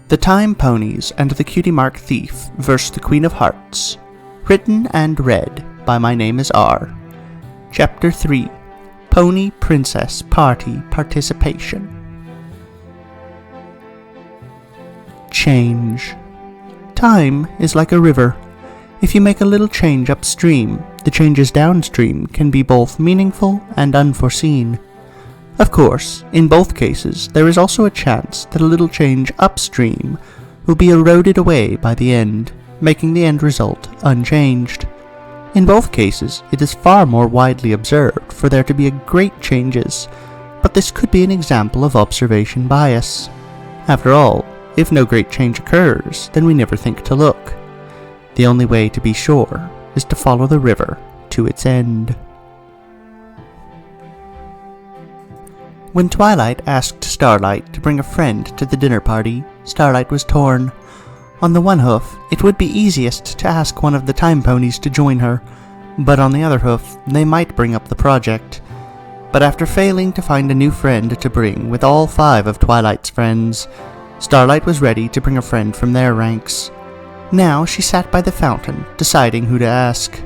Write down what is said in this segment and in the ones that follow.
The Time Ponies and the Cutie Mark Thief vs. the Queen of Hearts. Written and read by My Name is R. Chapter 3. Pony Princess Party Participation. Change. Time is like a river. If you make a little change upstream, the changes downstream can be both meaningful and unforeseen. Of course, in both cases, there is also a chance that a little change upstream will be eroded away by the end, making the end result unchanged. In both cases, it is far more widely observed for there to be great changes, but this could be an example of observation bias. After all, if no great change occurs, then we never think to look. The only way to be sure is to follow the river to its end. When Twilight asked Starlight to bring a friend to the dinner party, Starlight was torn. On the one hoof, it would be easiest to ask one of the Time Ponies to join her, but on the other hoof, they might bring up the project. But after failing to find a new friend to bring with all 5 of Twilight's friends, Starlight was ready to bring a friend from their ranks. Now she sat by the fountain, deciding who to ask.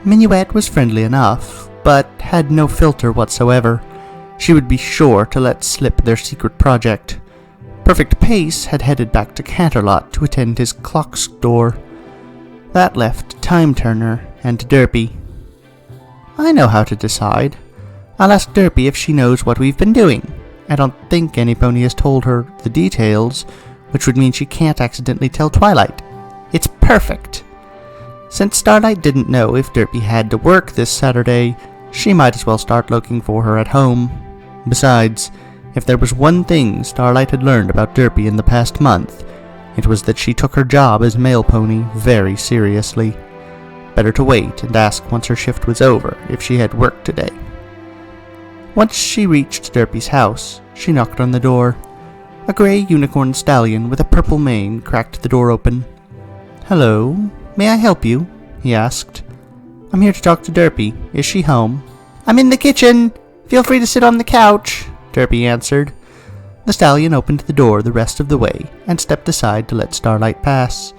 Minuet was friendly enough, but had no filter whatsoever. She would be sure to let slip their secret project. Perfect Pace had headed back to Canterlot to attend his clock store. That left Time Turner and Derpy. I know how to decide. I'll ask Derpy if she knows what we've been doing. I don't think any pony has told her the details, which would mean she can't accidentally tell Twilight. It's perfect! Since Starlight didn't know if Derpy had to work this Saturday, she might as well start looking for her at home. Besides, if there was one thing Starlight had learned about Derpy in the past month, it was that she took her job as male pony very seriously. Better to wait and ask once her shift was over if she had work today. Once she reached Derpy's house, she knocked on the door. A grey unicorn stallion with a purple mane cracked the door open. "Hello, may I help you?" he asked. "I'm here to talk to Derpy. Is she home?" "I'm in the kitchen. Feel free to sit on the couch," Derpy answered. The stallion opened the door the rest of the way and stepped aside to let Starlight pass.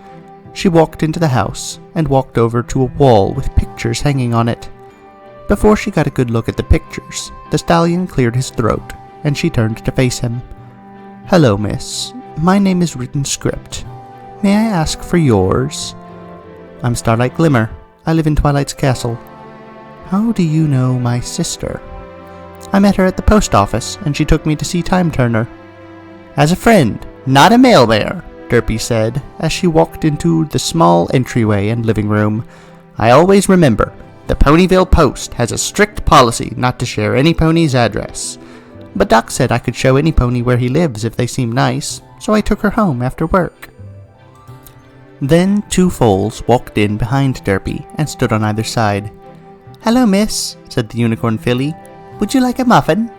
She walked into the house and walked over to a wall with pictures hanging on it. Before she got a good look at the pictures, the stallion cleared his throat and she turned to face him. "Hello, miss. My name is Written Script. May I ask for yours?" "I'm Starlight Glimmer. I live in Twilight's castle." "How do you know my sister?" "I met her at the post office, and she took me to see Time Turner." "As a friend, not a mail bearer," Derpy said, as she walked into the small entryway and living room. "I always remember, the Ponyville Post has a strict policy not to share any pony's address. But Doc said I could show any pony where he lives if they seem nice, so I took her home after work." Then 2 foals walked in behind Derpy and stood on either side. "Hello, miss," said the unicorn filly. "Would you like a muffin?"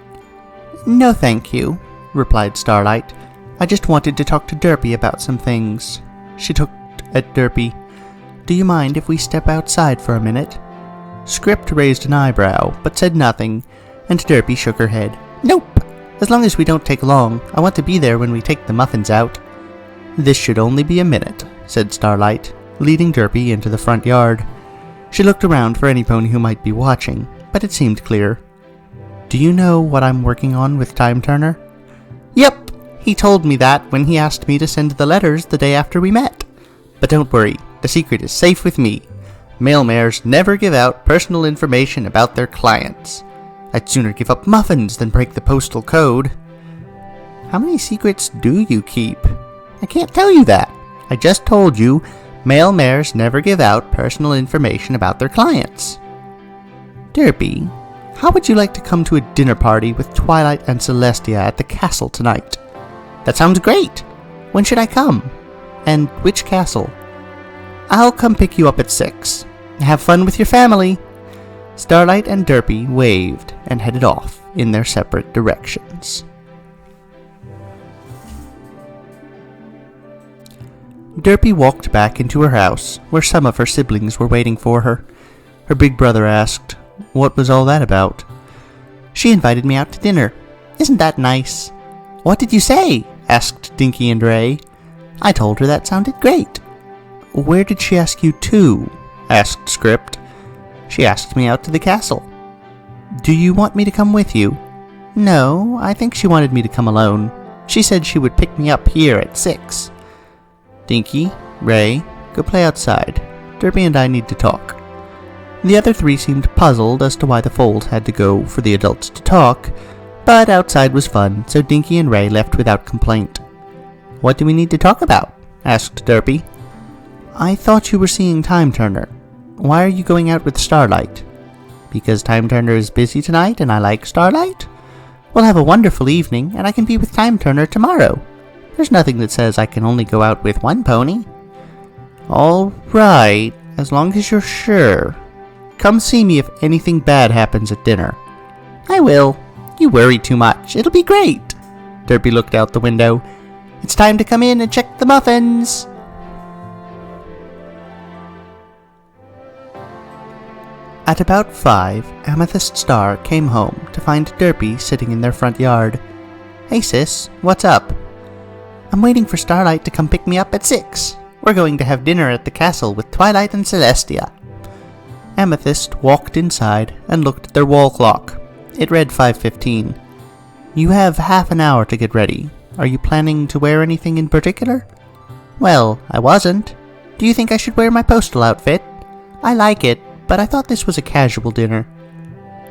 "No, thank you," replied Starlight. "I just wanted to talk to Derpy about some things." She looked at Derpy. "Do you mind if we step outside for a minute?" Script raised an eyebrow, but said nothing, and Derpy shook her head. "Nope. As long as we don't take long, I want to be there when we take the muffins out." "This should only be a minute," said Starlight, leading Derpy into the front yard. She looked around for any pony who might be watching, but it seemed clear. "Do you know what I'm working on with Time Turner?" "Yep, he told me that when he asked me to send the letters the day after we met. But don't worry, the secret is safe with me. Mail mares never give out personal information about their clients. I'd sooner give up muffins than break the postal code." "How many secrets do you keep?" "I can't tell you that. I just told you, mail mares never give out personal information about their clients." "Derpy, how would you like to come to a dinner party with Twilight and Celestia at the castle tonight?" "That sounds great. When should I come? And which castle?" "I'll come pick you up at 6. Have fun with your family." Starlight and Derpy waved and headed off in their separate directions. Derpy walked back into her house, where some of her siblings were waiting for her. Her big brother asked, "What was all that about?" "She invited me out to dinner. Isn't that nice?" "What did you say?" asked Dinky and Ray. I told her that sounded great. Where did she ask you to? Asked Script. She asked me out to the castle. Do you want me to come with you? No, I think she wanted me to come alone. She said she would pick me up here at 6. Dinky, Ray, go play outside. Derpy and I need to talk. The other 3 seemed puzzled as to why the foals had to go for the adults to talk, but outside was fun, so Dinky and Ray left without complaint. What do we need to talk about? Asked Derpy. I thought you were seeing Time Turner. Why are you going out with Starlight? Because Time Turner is busy tonight and I like Starlight? We'll have a wonderful evening and I can be with Time Turner tomorrow. There's nothing that says I can only go out with one pony. All right, as long as you're sure. Come see me if anything bad happens at dinner. I will. You worry too much. It'll be great. Derpy looked out the window. It's time to come in and check the muffins. At about 5, Amethyst Star came home to find Derpy sitting in their front yard. Hey sis, what's up? I'm waiting for Starlight to come pick me up at 6. We're going to have dinner at the castle with Twilight and Celestia. Amethyst walked inside and looked at their wall clock. It read 5:15. You have half an hour to get ready. Are you planning to wear anything in particular? Well, I wasn't. Do you think I should wear my postal outfit? I like it, but I thought this was a casual dinner.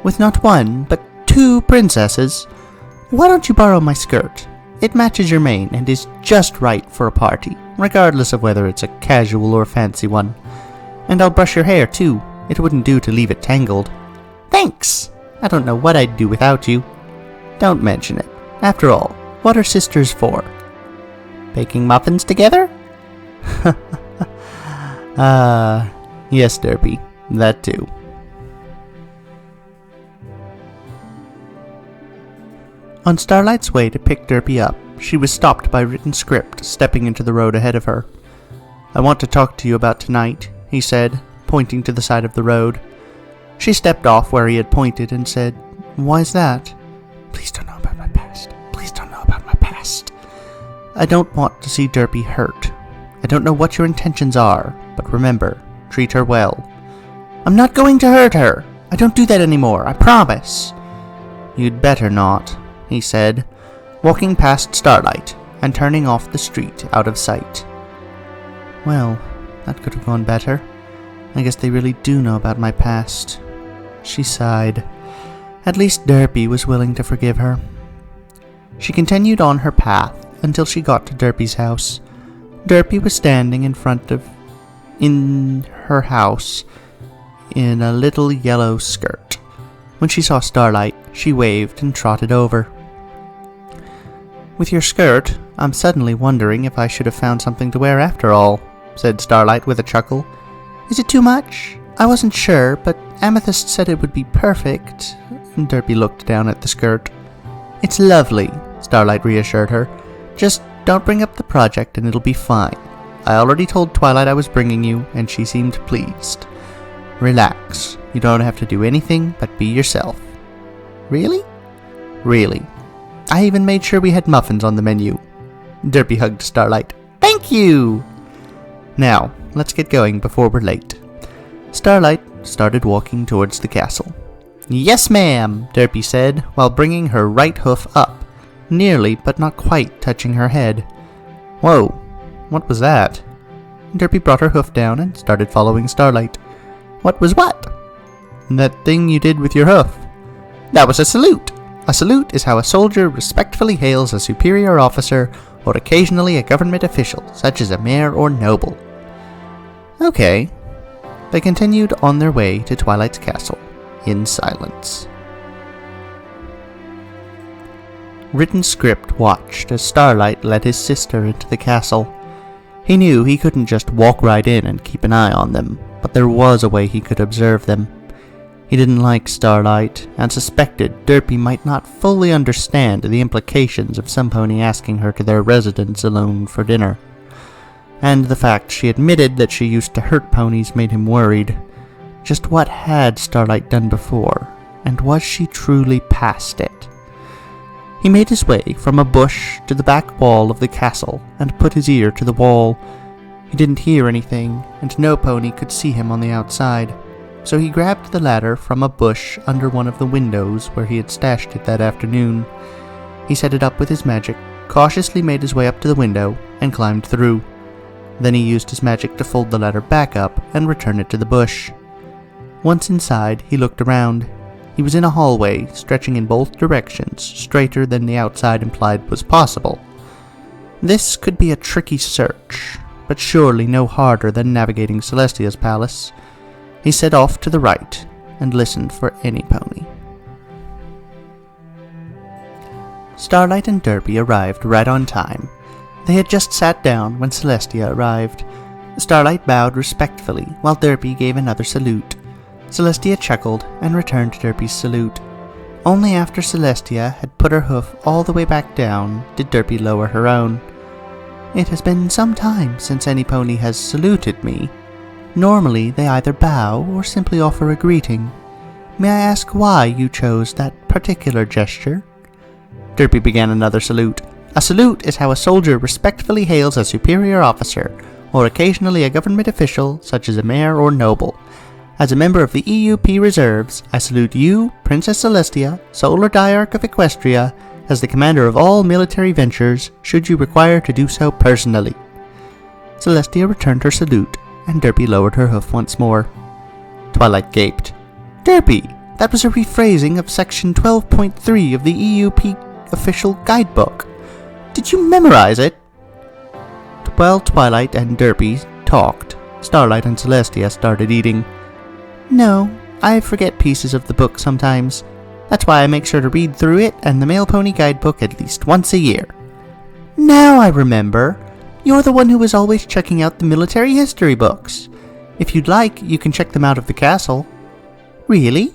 With not one, but 2 princesses. Why don't you borrow my skirt? It matches your mane and is just right for a party, regardless of whether it's a casual or fancy one. And I'll brush your hair too. It wouldn't do to leave it tangled. Thanks! I don't know what I'd do without you. Don't mention it. After all, what are sisters for? Baking muffins together? Yes, Derpy. That too. On Starlight's way to pick Derpy up, she was stopped by Written Script stepping into the road ahead of her. I want to talk to you about tonight, he said, pointing to the side of the road. She stepped off where he had pointed and said, Why's that? Please don't know about my past. Please don't know about my past. I don't want to see Derpy hurt. I don't know what your intentions are, but remember, treat her well. I'm not going to hurt her. I don't do that anymore, I promise. You'd better not, he said, walking past Starlight and turning off the street out of sight. Well, that could have gone better. I guess they really do know about my past. She sighed. At least Derpy was willing to forgive her. She continued on her path until she got to Derpy's house. Derpy was standing in her house in a little yellow skirt. When she saw Starlight, she waved and trotted over. With your skirt, I'm suddenly wondering if I should have found something to wear after all, said Starlight with a chuckle. Is it too much? I wasn't sure, but Amethyst said it would be perfect. Derpy looked down at the skirt. It's lovely, Starlight reassured her. Just don't bring up the project and it'll be fine. I already told Twilight I was bringing you, and she seemed pleased. Relax. You don't have to do anything but be yourself. Really? Really. I even made sure we had muffins on the menu. Derpy hugged Starlight. Thank you! Now, let's get going before we're late. Starlight started walking towards the castle. Yes, ma'am, Derpy said, while bringing her right hoof up, nearly but not quite touching her head. Whoa, what was that? Derpy brought her hoof down and started following Starlight. What was what? That thing you did with your hoof. That was a salute. A salute is how a soldier respectfully hails a superior officer or occasionally a government official, such as a mayor or noble. Okay. They continued on their way to Twilight's castle, in silence. Written Script watched as Starlight led his sister into the castle. He knew he couldn't just walk right in and keep an eye on them, but there was a way he could observe them. He didn't like Starlight, and suspected Derpy might not fully understand the implications of some pony asking her to their residence alone for dinner. And the fact she admitted that she used to hurt ponies made him worried. Just what had Starlight done before, and was she truly past it? He made his way from a bush to the back wall of the castle and put his ear to the wall. He didn't hear anything, and no pony could see him on the outside, so he grabbed the ladder from a bush under one of the windows where he had stashed it that afternoon. He set it up with his magic, cautiously made his way up to the window, and climbed through. Then he used his magic to fold the ladder back up and return it to the bush. Once inside, he looked around. He was in a hallway, stretching in both directions, straighter than the outside implied was possible. This could be a tricky search, but surely no harder than navigating Celestia's palace. He set off to the right and listened for any pony. Starlight and Derpy arrived right on time. They had just sat down when Celestia arrived. Starlight bowed respectfully, while Derpy gave another salute. Celestia chuckled and returned Derpy's salute. Only after Celestia had put her hoof all the way back down did Derpy lower her own. "It has been some time since any pony has saluted me. Normally they either bow or simply offer a greeting. May I ask why you chose that particular gesture?" Derpy began another salute. "A salute is how a soldier respectfully hails a superior officer, or occasionally a government official such as a mayor or noble. As a member of the EUP Reserves, I salute you, Princess Celestia, Solar Diarch of Equestria, as the commander of all military ventures, should you require to do so personally." Celestia returned her salute, and Derpy lowered her hoof once more. Twilight gaped. "Derpy, that was a rephrasing of section 12.3 of the EUP official guidebook. Did you memorize it?" While Twilight and Derpy talked, Starlight and Celestia started eating. "No, I forget pieces of the book sometimes. That's why I make sure to read through it and the Male Pony Guidebook at least once a year." "Now I remember. You're the one who was always checking out the military history books. If you'd like, you can check them out of the castle." "Really?"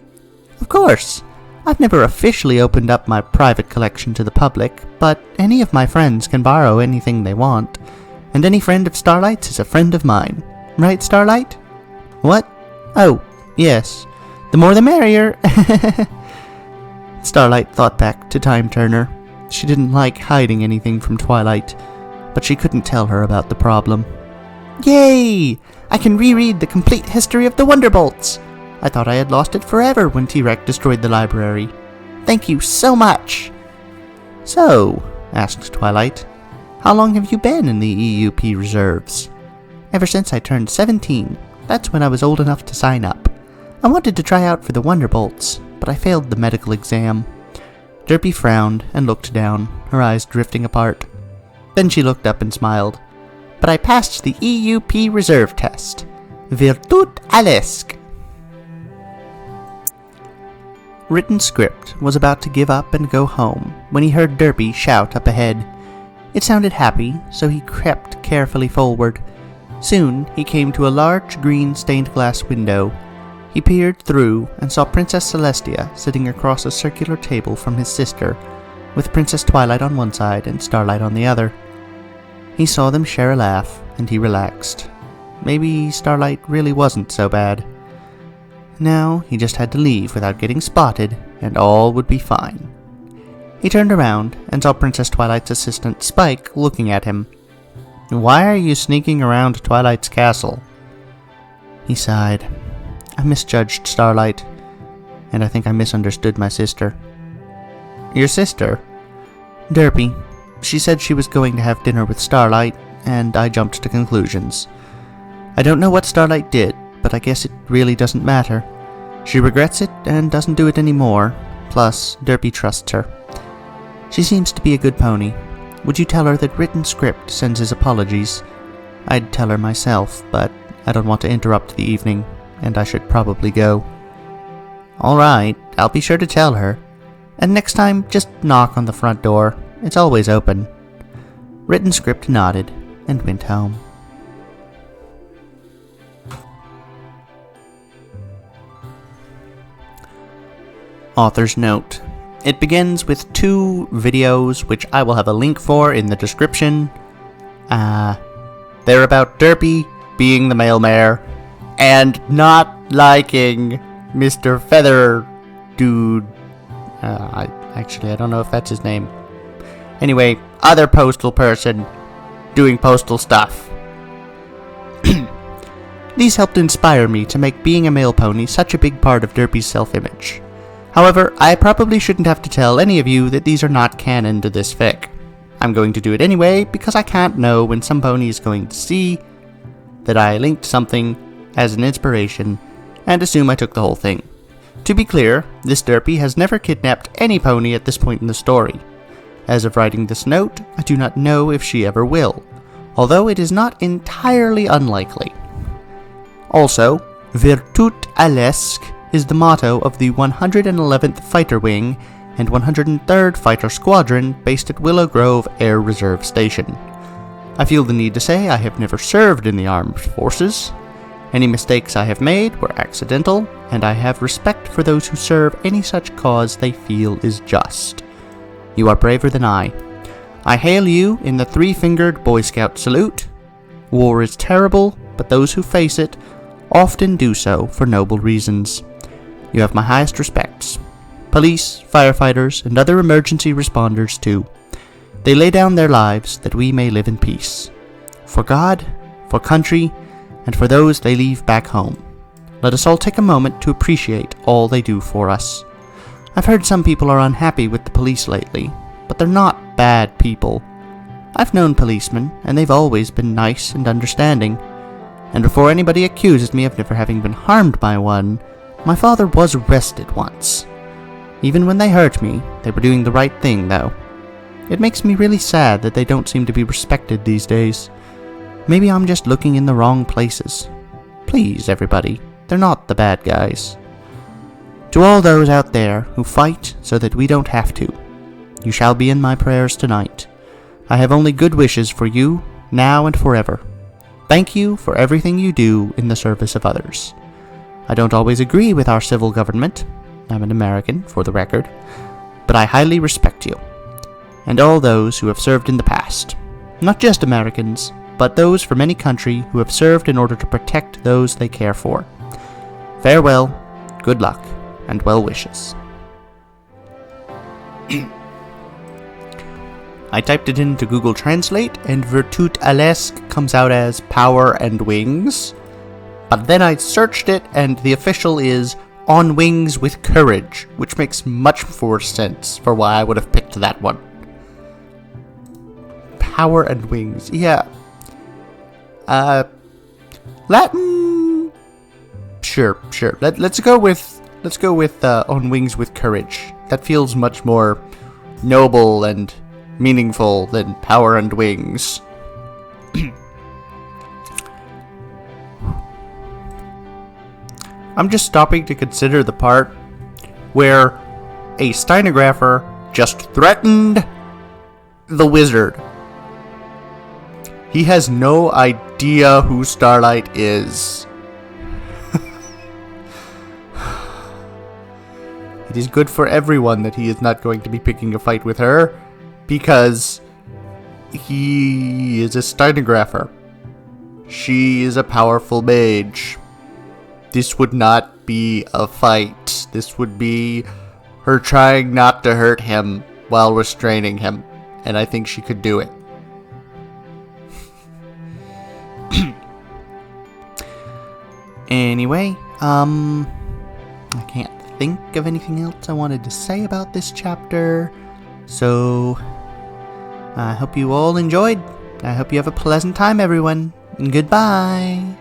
"Of course. I've never officially opened up my private collection to the public, but any of my friends can borrow anything they want. And any friend of Starlight's is a friend of mine. Right, Starlight?" "What? Oh, yes. The more the merrier." Starlight thought back to Time Turner. She didn't like hiding anything from Twilight, but she couldn't tell her about the problem. "Yay! I can reread the complete history of the Wonderbolts. I thought I had lost it forever when T-Rex destroyed the library. Thank you so much." "So," asked Twilight, "how long have you been in the EUP Reserves?" "Ever since I turned 17. That's when I was old enough to sign up. I wanted to try out for the Wonderbolts, but I failed the medical exam." Derpy frowned and looked down, her eyes drifting apart. Then she looked up and smiled. "But I passed the EUP Reserve test. Virtut alesque." Written Script was about to give up and go home when he heard Derpy shout up ahead. It sounded happy, so he crept carefully forward. Soon he came to a large green stained glass window. He peered through and saw Princess Celestia sitting across a circular table from his sister, with Princess Twilight on one side and Starlight on the other. He saw them share a laugh, and he relaxed. Maybe Starlight really wasn't so bad. Now he just had to leave without getting spotted, and all would be fine. He turned around and saw Princess Twilight's assistant Spike looking at him. "Why are you sneaking around Twilight's castle?" He sighed. "I misjudged Starlight, and I think I misunderstood my sister." "Your sister?" "Derpy. She said she was going to have dinner with Starlight, and I jumped to conclusions. I don't know what Starlight did, but I guess it really doesn't matter. She regrets it and doesn't do it anymore. Plus, Derpy trusts her. She seems to be a good pony. Would you tell her that Written Script sends his apologies? I'd tell her myself, but I don't want to interrupt the evening, and I should probably go." "All right, I'll be sure to tell her. And next time, just knock on the front door. It's always open." Written Script nodded and went home. Author's note. It begins with 2 videos, which I will have a link for in the description. They're about Derpy being the male mayor, and not liking Mr. Feather Dude. I don't know if that's his name. Anyway, other postal person doing postal stuff. These helped inspire me to make being a male pony such a big part of Derpy's self-image. However, I probably shouldn't have to tell any of you that these are not canon to this fic. I'm going to do it anyway because I can't know when some pony is going to see that I linked something as an inspiration and assume I took the whole thing. To be clear, this Derpy has never kidnapped any pony at this point in the story. As of writing this note, I do not know if she ever will, although it is not entirely unlikely. Also, Virtut Alesque is the motto of the 111th Fighter Wing and 103rd Fighter Squadron based at Willow Grove Air Reserve Station. I feel the need to say I have never served in the armed forces. Any mistakes I have made were accidental, and I have respect for those who serve any such cause they feel is just. You are braver than I. I hail you in the three-fingered Boy Scout salute. War is terrible, but those who face it often do so for noble reasons. You have my highest respects. Police, firefighters, and other emergency responders too. They lay down their lives that we may live in peace. For God, for country, and for those they leave back home. Let us all take a moment to appreciate all they do for us. I've heard some people are unhappy with the police lately, but they're not bad people. I've known policemen, and they've always been nice and understanding. And before anybody accuses me of never having been harmed by one, my father was arrested once. Even when they hurt me, they were doing the right thing, though. It makes me really sad that they don't seem to be respected these days. Maybe I'm just looking in the wrong places. Please, everybody, they're not the bad guys. To all those out there who fight so that we don't have to, you shall be in my prayers tonight. I have only good wishes for you, now and forever. Thank you for everything you do in the service of others. I don't always agree with our civil government. I'm an American, for the record. But I highly respect you. And all those who have served in the past. Not just Americans, but those from any country who have served in order to protect those they care for. Farewell, good luck, and well wishes. I typed it into Google Translate, and Virtut Alesque comes out as power and wings. But then I searched it, and the official is on wings with courage, which makes much more sense for why I would have picked that one. Power and wings, yeah. Latin. Sure. Let's go with on wings with courage. That feels much more noble and meaningful than power and wings. I'm just stopping to consider the part where a stenographer just threatened the wizard. He has no idea who Starlight is. It is good for everyone that he is not going to be picking a fight with her, because he is a stenographer. She is a powerful mage. This would not be a fight. This would be her trying not to hurt him while restraining him. And I think she could do it. Anyway, I can't think of anything else I wanted to say about this chapter. So, I hope you all enjoyed. I hope you have a pleasant time, everyone. Goodbye.